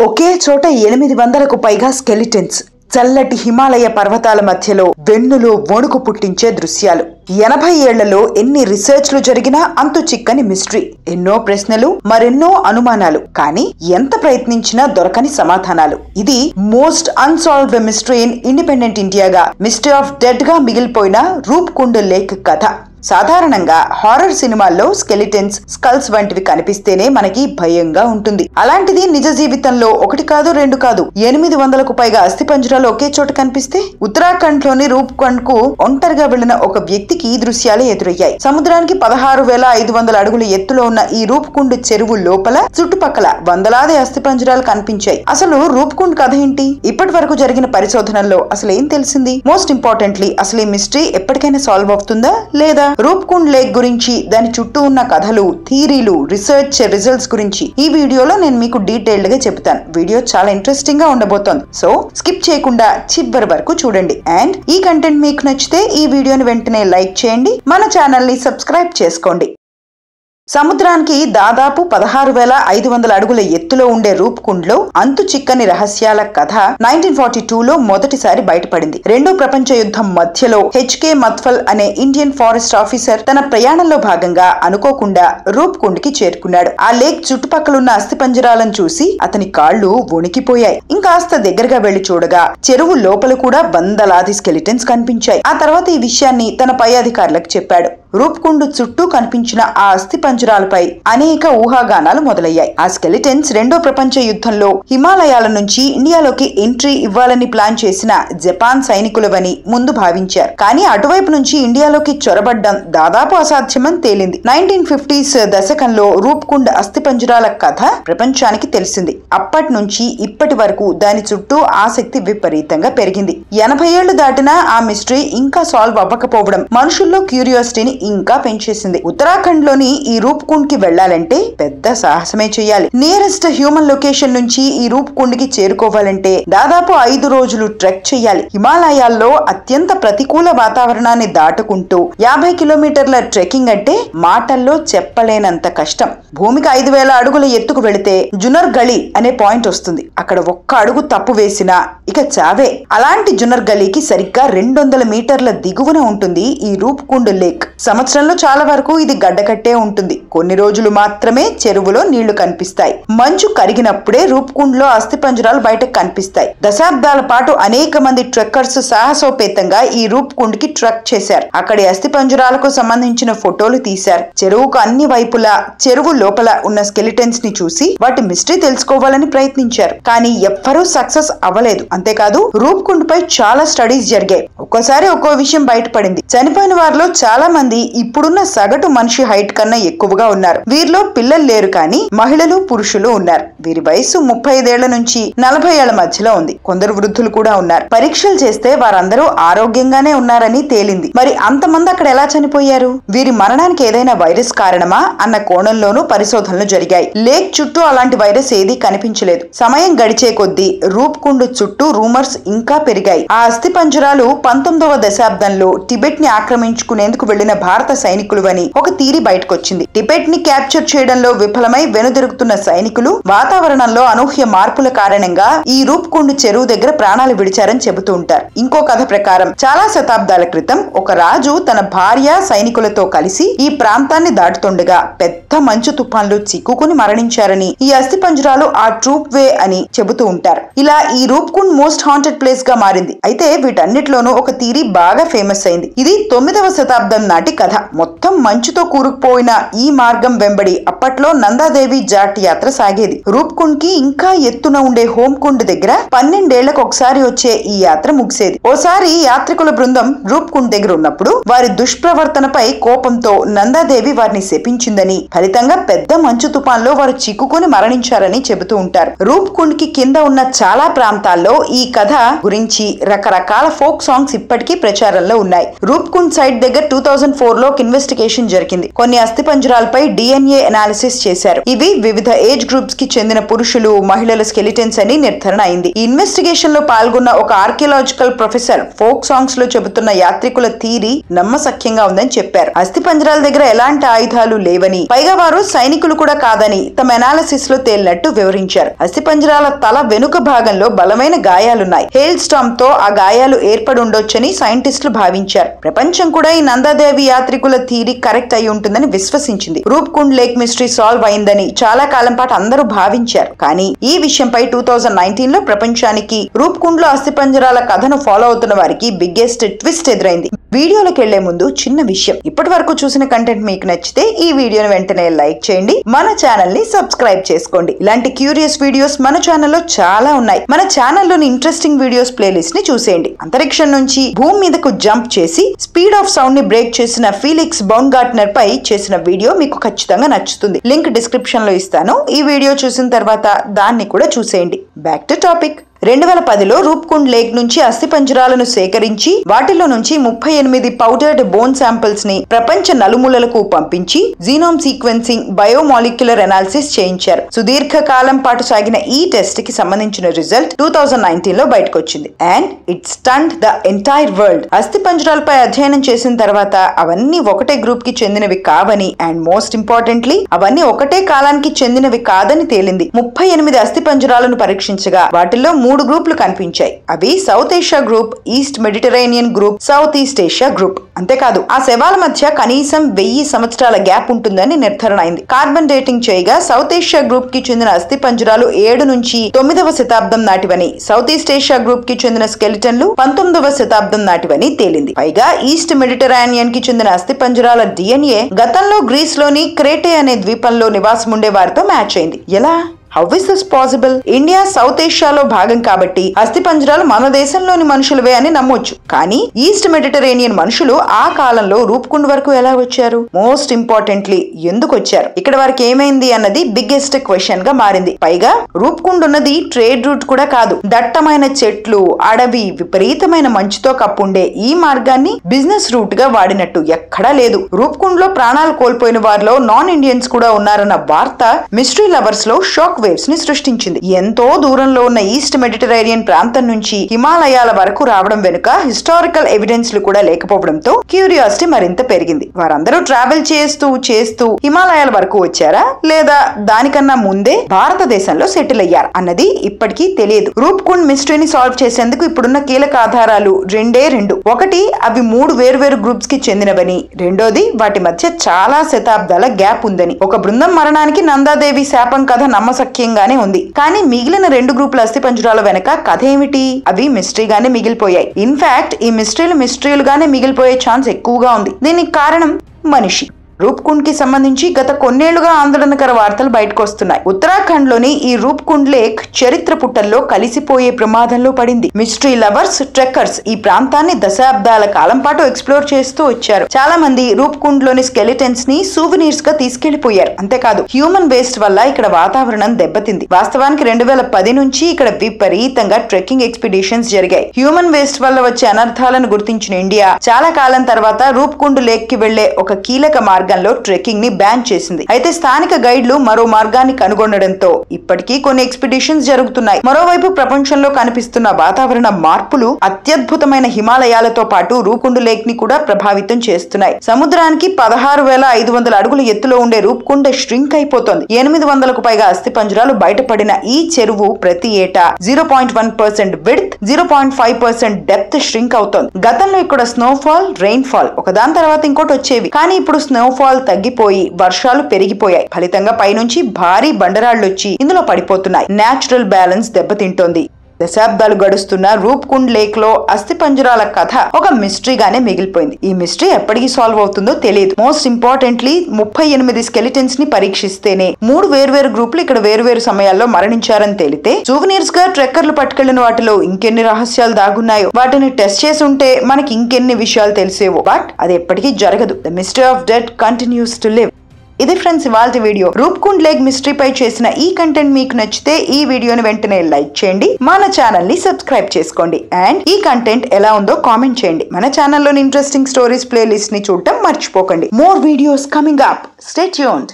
ఒకే చోట 800కు పైగా స్కెలిటన్స్, చల్లటి హిమాలయ పర్వతాల మధ్యలో వెన్నులో వణుకు పుట్టించే దృశ్యాలు. 80 ఏళ్లలో ఎన్ని రీసెర్చ్లు జరిగినా అంతు చిక్కని మిస్టరీ. ఎన్నో ప్రశ్నలు, మరెన్నో అనుమానాలు, కానీ ఎంత ప్రయత్నించినా దొరకని సమాధానాలు. ఇది most unsolved mystery in independent ఇండియాగా, మిస్టరీ ఆఫ్ డెడ్ గా మిగిలిపోయిన రూప్కుండ్ లేక్ కథ. సాధారణంగా హారర్ సినిమాల్లో స్కెలిటన్స్, స్కల్స్ వంటివి కనిపిస్తేనే మనకి భయంగా ఉంటుంది. అలాంటిది నిజ జీవితంలో ఒకటి కాదు, రెండు కాదు, 800కు పైగా అస్థిపంజరాలు ఒకే చోట కనిపిస్తే ఉత్తరాఖండ్ లోని రూప్కుండ్ కు ఒంటరిగా వెళ్లిన ఒక వ్యక్తికి ఈ దృశ్యాలే ఎదురయ్యాయి. సముద్రానికి 16,500 అడుగుల ఎత్తులో ఉన్న ఈ రూప్కుండ్ చెరువు లోపల చుట్టుపక్కల వందలాది అస్థిపంజరాలు కనిపించాయి. అసలు రూప్కుండ్ కథ ఏంటి? ఇప్పటి వరకు జరిగిన పరిశోధనల్లో అసలు ఏం తెలిసింది? మోస్ట్ ఇంపార్టెంట్లీ, అసలు ఈ మిస్టరీ ఎప్పటికైనా సాల్వ్ అవుతుందా లేదా? రూప్కుండ్ లేక్ గురించి, దాని చుట్టూ ఉన్న కథలు, థియరీలు, రీసెర్చ్ రిజల్ట్స్ గురించి ఈ వీడియోలో నేను మీకు డీటెయిల్డ్ గా చెప్తాను. వీడియో చాలా ఇంట్రెస్టింగ్ గా ఉండబోతోంది, సో స్కిప్ చేయకుండా చివరి వరకు చూడండి. అండ్ ఈ కంటెంట్ మీకు నచ్చితే ఈ వీడియోని వెంటనే లైక్ చేయండి, మన ఛానల్ ని సబ్స్క్రైబ్ చేసుకోండి. సముద్రానికి దాదాపు 16,500 అడుగుల ఎత్తులో ఉండే రూప్కుండ్ లో అంతు చిక్కని రహస్యాల కథ 1942లో మొదటిసారి బయటపడింది. రెండో ప్రపంచ యుద్ధం మధ్యలో హెచ్కే మత్ఫల్ అనే ఇండియన్ ఫారెస్ట్ ఆఫీసర్ తన ప్రయాణంలో భాగంగా అనుకోకుండా రూప్కుండ్ కి చేరుకున్నాడు. ఆ లేక్ చుట్టుపక్కలున్న అస్థిపంజరాలను చూసి అతని కాళ్లు వణికిపోయాయి. ఇంకాస్త దగ్గరగా వెళ్లి చూడగా చెరువు లోపల కూడా వందలాది స్కెలిటన్స్ కనిపించాయి. ఆ తర్వాత ఈ విషయాన్ని తన పై అధికారులకు చెప్పాడు. రూప్కుండ్ చుట్టూ కనిపించిన ఆ అస్థిపంజరాలపై అనేక ఊహాగానాలు మొదలయ్యాయి. ఆ స్కెలిటన్స్ రెండో ప్రపంచ యుద్ధంలో హిమాలయాల నుంచి ఇండియాలోకి ఎంట్రీ ఇవ్వాలని ప్లాన్ చేసిన జపాన్ సైనికులవని ముందు భావించారు. కానీ అటువైపు నుంచి ఇండియాలోకి చొరబడ్డం దాదాపు అసాధ్యమని తేలింది. 1950s దశకంలో రూప్కుండ్ అస్థిపంజరాల కథ ప్రపంచానికి తెలిసింది. అప్పటి నుంచి ఇప్పటి వరకు దాని చుట్టూ ఆసక్తి విపరీతంగా పెరిగింది. 80 ఏళ్లు దాటినా ఆ మిస్టరీ ఇంకా సాల్వ్ అవ్వకపోవడం మనుషుల్లో క్యూరియాసిటీని ఇంకా పెంచేసింది. ఉత్తరాఖండ్ లోని ఈ రూప్కుండ్ కి వెళ్లాలంటే పెద్ద సాహసమే చేయాలి. నియరెస్ట్ హ్యూమన్ లొకేషన్ నుంచి ఈ రూప్కుండ్ కి చేరుకోవాలంటే దాదాపు 5 రోజులు ట్రెక్ చేయాలి. హిమాలయాల్లో అత్యంత ప్రతికూల వాతావరణాన్ని దాటుకుంటూ 50 కిలోమీటర్ల ట్రెక్కింగ్ అంటే మాటల్లో చెప్పలేనంత కష్టం. భూమికి 5,000 అడుగుల ఎత్తుకు వెళితే జునర్ గళి అనే పాయింట్ వస్తుంది. అక్కడ ఒక్క అడుగు తప్పు వేసినా ఇక చావే. అలాంటి జునర్ గలీకి సరిగ్గా 200 మీటర్ల దిగువన ఉంటుంది ఈ రూప్కుండ్ లేక్. సంవత్సరంలో చాలా వరకు ఇది గడ్డకట్టే ఉంటుంది. కొన్ని రోజులు మాత్రమే చెరువులో నీళ్లు కనిపిస్తాయి. మంచు కరిగినప్పుడే రూప్కుండ్ లో అస్థిపంజరాలు బయటకు కనిపిస్తాయి. దశాబ్దాల పాటు అనేక మంది ట్రెక్కర్స్ సాహసోపేతంగా ఈ రూప్కుండ్ కి ట్రెక్ చేశారు. అక్కడి అస్థిపంజరాలకు సంబంధించిన ఫోటోలు తీశారు. చెరువుకు అన్ని వైపులా చెరువు లోపల ఉన్న స్కెలిటన్స్ ని చూసి వాటి మిస్టరీ తెలుసుకోవాలని ప్రయత్నించారు. కానీ ఎవ్వరూ సక్సెస్ అవ్వలేదు. అంతేకాదు రూప్కుండ్ పై చాలా స్టడీస్ జరిగాయి. ఒక్కోసారి ఒక్కో విషయం బయటపడింది. చనిపోయిన వారిలో చాలా మంది ఇప్పుడున్న సగటు మనిషి హైట్ కన్నా ఎక్కువగా ఉన్నారు. వీరిలో పిల్లలు లేరు, కానీ మహిళలు, పురుషులు ఉన్నారు. వీరి వయసు 35 ఏళ్ల నుంచి 40 ఏళ్ల మధ్యలో ఉంది. కొందరు వృద్ధులు కూడా ఉన్నారు. పరీక్షలు చేస్తే వారందరూ ఆరోగ్యంగానే ఉన్నారని తేలింది. మరి అంతమంది అక్కడ ఎలా చనిపోయారు? వీరి మరణానికి ఏదైనా వైరస్ కారణమా అన్న కోణంలోనూ పరిశోధనలు జరిగాయి. లేక్ చుట్టూ అలాంటి వైరస్ ఏదీ కనిపించలేదు. సమయం గడిచే కొద్దీ రూప్కుండ్ చుట్టూ రూమర్స్ ఇంకా పెరిగాయి. ఆ అస్థిపంజరాలు 19వ దశాబ్దంలో టిబెట్ ని ఆక్రమించుకునేందుకు వెళ్లిన భారత సైనికులువని ఒక థియరీ బయటకొచ్చింది. టిబెట్ ని క్యాప్చర్ చేయడంలో విఫలమై వెనుదిరుగుతున్న సైనికులు వాతావరణంలో అనూహ్య మార్పుల కారణంగా ఈ రూప్కుండ్ చెరువు దగ్గర ప్రాణాలు విడిచారని చెబుతూ ఉంటారు. ఇంకో కథ ప్రకారం చాలా శతాబ్దాల క్రితం ఒక రాజు తన భార్య సైనికులతో కలిసి ఈ ప్రాంతాన్ని దాటుతుండగా పెద్ద మంచు తుఫాన్లు చిక్కుకుని మరణించారని, ఈ అస్థిపంజరాలు ఆ ట్రూప్ వే అని చెబుతూ ఉంటారు. ఇలా ఈ రూప్కుండ్ మోస్ట్ హాంటెడ్ ప్లేస్ గా మారింది. అయితే వీటన్నిటిలోనూ ఒక థియరీ బాగా ఫేమస్ అయింది. ఇది 9వ శతాబ్దం నాటి కథ. మొత్తం మంచుతో కూరుకుపోయిన ఈ మార్గం వెంబడి అప్పట్లో నందాదేవి జాట్ యాత్ర సాగేది. రూప్కుండ్ కి ఇంకా ఎత్తున ఉండే హోమ్కుండ్ దగ్గర 12 ఏళ్లకు ఒకసారి వచ్చే ఈ యాత్ర ముగిసేది. ఓసారి యాత్రికుల బృందం రూప్కుండ్ దగ్గర ఉన్నప్పుడు వారి దుష్ప్రవర్తనపై కోపంతో నందాదేవి వారిని శపించిందని, ఫలితంగా పెద్ద మంచు తుఫాన్లో వారు చిక్కుకుని మరణించారని చెబుతూ ఉంటారు. రూప్కుండ్ కి కింద ఉన్న చాలా ప్రాంతాల్లో ఈ కథ గురించి రకరకాల ఫోక్ సాంగ్స్ ఇప్పటికీ ప్రచారంలో ఉన్నాయి. రూప్కుండ్ సైట్ దగ్గర 2004లో ఒక ఇన్వెస్టిగేషన్ జరిగింది. కొన్ని అస్థిపంజరాలు అస్థిపంజరాలపై DNA అనాలిసిస్ చేశారు. ఇవి వివిధ ఏజ్ గ్రూప్స్ కి చెందిన పురుషులు, మహిళల స్కెలిటన్స్ అని నిర్ధారణ అయింది. ఈ ఇన్వెస్టిగేషన్ లో పాల్గొన్న ఒక ఆర్కియాలజికల్ ప్రొఫెసర్ ఫోక్ సాంగ్స్ లో చెబుతున్న యాత్రికుల థీరీ నమ్మశక్యంగా ఉందని చెప్పారు. అస్థిపంజరాల దగ్గర ఎలాంటి ఆయుధాలు లేవని, పైగా వారు సైనికులు కూడా కాదని తమ అనాలిసిస్ లో తేలినట్టు వివరించారు. అస్థిపంజరాల తల వెనుక భాగంలో బలమైన గాయాలున్నాయి. హెయిల్ స్టాంప్ తో ఆ గాయాలు ఏర్పడి ఉండొచ్చని సైంటిస్టులు భావించారు. ప్రపంచం కూడా ఈ నందాదేవి యాత్రికుల థీరీ కరెక్ట్ అయి ఉంటుందని విశ్వసించింది. రూప్కుండ్ లేక్ మిస్టరీ సాల్వ్ అయిందని చాలా కాలం పాటు అందరూ భావించారు. కానీ ఈ విషయంపై 2019 లో ప్రపంచానికి రూప్కుండ్ లో అస్థిపంజరాల కథను ఫాలో అవుతున్న వారికి బిగ్గెస్ట్ ట్విస్ట్ ఎదురైంది. వీడియోలోకి వెళ్లే ముందు చిన్న విషయం, ఇప్పటి వరకు చూసిన కంటెంట్ మీకు నచ్చితే ఈ వీడియోను వెంటనే లైక్ చేయండి, మన ఛానల్ ని సబ్స్క్రైబ్ చేసుకోండి. ఇలాంటి క్యూరియస్ వీడియోస్ మన ఛానల్లో చాలా ఉన్నాయి. మన ఛానల్లోని ఇంట్రెస్టింగ్ వీడియోస్ ప్లేలిస్ట్ ని చూసేయండి. అంతరిక్షం నుంచి భూమి మీదకు జంప్ చేసి స్పీడ్ ఆఫ్ సౌండ్ ని బ్రేక్ చేసిన ఫీలిక్స్ బౌంగార్ట్నర్ పై చేసిన వీడియో మీకు ఖచ్చితంగా నచ్చుతుంది. లింక్ డిస్క్రిప్షన్ లో ఇస్తాను. ఈ వీడియో చూసిన తర్వాత దాన్ని కూడా చూసేయండి. Back to topic. 2010లో రూప్కుండ్ లేక్ నుంచి అస్థిపంజరాలను సేకరించి వాటిలో నుంచి 38 పౌడర్డ్ బోన్ శాంపిల్స్ ని ప్రపంచ నలుమూలలకు పంపించి జీనోమ్ సీక్వెన్సింగ్, బయోమాలిక్యులర్ అనాలిసిస్ చేయించారు. సుదీర్ఘ కాలం పాటు సాగిన ఈ టెస్ట్ కి సంబంధించిన రిజల్ట్ 2019 లో బయటకొచ్చింది. And it stunned the entire world. అస్థిపంజరాలపై అధ్యయనం చేసిన తర్వాత అవన్నీ ఒకటే గ్రూప్ కి చెందినవి కావని, అండ్ మోస్ట్ ఇంపార్టెంట్లీ అవన్నీ ఒకటే కాలానికి చెందినవి కాదని తేలింది. 38 అస్థిపంజరాలను పరీక్షించగా వాటిల్లో 3 గ్రూపులు కనిపించాయి. అవి south Asia group, east Mediterranean group, south east Asia group. అంతేకాదు ఆ శవాల మధ్య కనీసం 1000 సంవత్సరాల గ్యాప్ ఉంటుందని నిర్ధారణ అయింది. కార్బన్ డేటింగ్ చేయగా సౌత్ ఏషియా గ్రూప్ కి చెందిన అస్థిపంజరాలు 7 నుంచి 9వ శతాబ్దం నాటివని, సౌత్ ఈస్ట్ ఏషియా గ్రూప్ కి చెందిన స్కెలిటన్లు 19వ శతాబ్దం నాటివని తేలింది. పైగా ఈస్ట్ మెడిటరేనియన్ కి చెందిన అస్థిపంజరాల DNA గతంలో గ్రీస్ లోని క్రేటే అనే ద్వీపంలో నివాసం ఉండే వారితో మ్యాచ్ అయింది. ఎలా? How is this possible? India south ఏషియాలో భాగం కాబట్టి అస్థిపంజరాలు మన దేశంలోని మనుషులవే అని నమ్మొచ్చు. కానీ ఈస్ట్ మెడిటరేనియన్ మనుషులు ఆ కాలంలో రూప్కుండ్ వరకు ఎలా వచ్చారు? మోస్ట్ ఇంపార్టెంట్లీ ఎందుకు వచ్చారు? ఇక్కడ వారికి ఏమైంది అన్నది బిగ్గెస్ట్ క్వశ్చన్ గా మారింది. పైగా రూప్కుండ్ ఉన్నది ట్రేడ్ రూట్ కూడా కాదు. దట్టమైన చెట్లు, అడవి, విపరీతమైన మంచుతో కప్పుండే ఈ మార్గాన్ని బిజినెస్ రూట్ గా వాడినట్టు ఎక్కడా లేదు. రూప్కుండ్ లో ప్రాణాలు కోల్పోయిన వారిలో నాన్ ఇండియన్స్ కూడా ఉన్నారన్న వార్త మిస్టరీ లవర్స్ లో షాక్ వేవ్స్ ని సృష్టించింది. ఎంతో దూరంలో ఉన్న ఈస్ట్ మెడిటరేనియన్ ప్రాంతం నుంచి హిమాలయాల వరకు రావడం వెనుక హిస్టారికల్ ఎవిడెన్స్ లు కూడా లేకపోవడంతో క్యూరియాసిటీ మరింత పెరిగింది. వారందరూ ట్రావెల్ చేస్తూ హిమాలయాల వరకు వచ్చారా, లేదా దానికన్నా ముందే భారతదేశంలో సెటిల్ అయ్యారా అన్నది ఇప్పటికీ తెలియదు. రూప్కుండ్ మిస్టరీని సాల్వ్ చేసేందుకు ఇప్పుడున్న కీలక ఆధారాలు రెండే. ఒకటి, అవి 3 వేర్వేరు గ్రూప్స్ కి చెందినవని. రెండోది, వాటి మధ్య చాలా శతాబ్దాల గ్యాప్ ఉందని. ఒక బృందం మరణానికి నందాదేవి శాపం కథ నమ్మశక్యంగానే ఉంది. కానీ మిగిలిన 2 గ్రూపుల అస్థిపంజరాల వెనక కథ ఏమిటి? అవి మిస్టరీగానే మిగిలిపోయాయి. ఇన్ఫాక్ట్ ఈ మిస్టరీలుగానే మిగిలిపోయే ఛాన్స్ ఎక్కువగా ఉంది. దీనికి కారణం మనిషి. రూప్కుండ్ కి సంబంధించి గత కొన్నేళ్లుగా ఆందోళనకర వార్తలు బయటకు వస్తున్నాయి. ఉత్తరాఖండ్ లోని ఈ రూప్కుండ్ లేక్ చరిత్ర పుటల్లో కలిసిపోయే ప్రమాదంలో పడింది. మిస్టరీ లవర్స్, ట్రెక్కర్స్ ఈ ప్రాంతాన్ని దశాబ్దాల కాలం పాటు ఎక్స్ప్లోర్ చేస్తూ వచ్చారు. చాలా మంది రూప్కుండ్ లోని స్కెలిటన్స్ ని సూవినీర్స్ గా తీసుకెళ్లిపోయారు. అంతేకాదు హ్యూమన్ వేస్ట్ వల్ల ఇక్కడ వాతావరణం దెబ్బతింది. వాస్తవానికి 2010 నుంచి ఇక్కడ విపరీతంగా ట్రెక్కింగ్ ఎక్స్పిడిషన్స్ జరిగాయి. హ్యూమన్ వేస్ట్ వల్ల వచ్చే అనర్థాలను గుర్తించిన ఇండియా చాలా కాలం తర్వాత రూప్కుండ్ లేక్ కి వెళ్లే ఒక కీలక మార్గంలో ట్రెక్కింగ్ ని బ్యాన్ చేసింది. అయితే స్థానిక గైడ్లు మరో మార్గాన్ని కనుగొనడంతో ఇప్పటికీ కొన్ని ఎక్స్పిడిషన్స్ జరుగుతున్నాయి. మరోవైపు ప్రపంచంలో కనిపిస్తున్న వాతావరణ మార్పులు అత్యద్భుతమైన హిమాలయాలతో పాటు రూప్కుండ్ లేక్ ని కూడా ప్రభావితం చేస్తున్నాయి. సముద్రానికి 16,500 అడుగుల ఎత్తులో ఉండే రూప్కుండ్ ష్రింక్ అయిపోతోంది. 800కు పైగా అస్థిపంజరాలు బయటపడిన ఈ చెరువు ప్రతి ఏటా 0.1% విడ్త్, 0.5% డెప్త్ ష్రింక్ అవుతోంది. గతంలో ఇక్కడ స్నోఫాల్, రెయిన్ ఫాల్ ఒకదాని తర్వాత ఇంకోటి వచ్చేవి. కానీ ఇప్పుడు స్నోఫాల్ తగ్గిపోయి వర్షాలు పెరిగిపోయాయి. ఫలితంగా పైనుంచి భారీ బండరాళ్లు వచ్చి ఇందులో పడిపోతున్నాయి. నేచురల్ బ్యాలెన్స్ దెబ్బతింటోంది. దశాబ్దాలు గడుస్తున్న రూప్కుండ్ లేక్ లో అస్థిపంజరాల కథ ఒక మిస్టరీగానే మిగిలిపోయింది. ఈ మిస్టరీ ఎప్పటికీ సాల్వ్ అవుతుందో తెలియదు. మోస్ట్ ఇంపార్టెంట్లీ 38 స్కెలిటన్స్ ని పరీక్షిస్తేనే 3 వేర్వేరు గ్రూపులు ఇక్కడ వేర్వేరు సమయాల్లో మరణించారని తేలితే, సూవినీర్స్ గా ట్రెక్కర్లు పట్టుకెళ్లిన వాటిలో ఇంకెన్ని రహస్యాలు దాగున్నాయో. వాటిని టెస్ట్ చేసి ఉంటే మనకి ఇంకెన్ని విషయాలు తెలిసేవో. బట్ అది ఎప్పటికీ జరగదు. The mystery of death continues to live. ఇది ఫ్రెండ్స్ ఇవాల్టి వీడియో. రూప్కుండ్ లేక్ మిస్టరీ పై చేసిన ఈ కంటెంట్ మీకు నచ్చితే ఈ వీడియోని వెంటనే లైక్ చేయండి, మన ఛానల్ ని సబ్స్క్రైబ్ చేసుకోండి అండ్ ఈ కంటెంట్ ఎలా ఉందో కామెంట్ చేయండి. మన ఛానల్లోని ఇంట్రెస్టింగ్ స్టోరీస్ ప్లేలిస్ట్ ని చూడటం మర్చిపోకండి. More videos coming up. Stay tuned.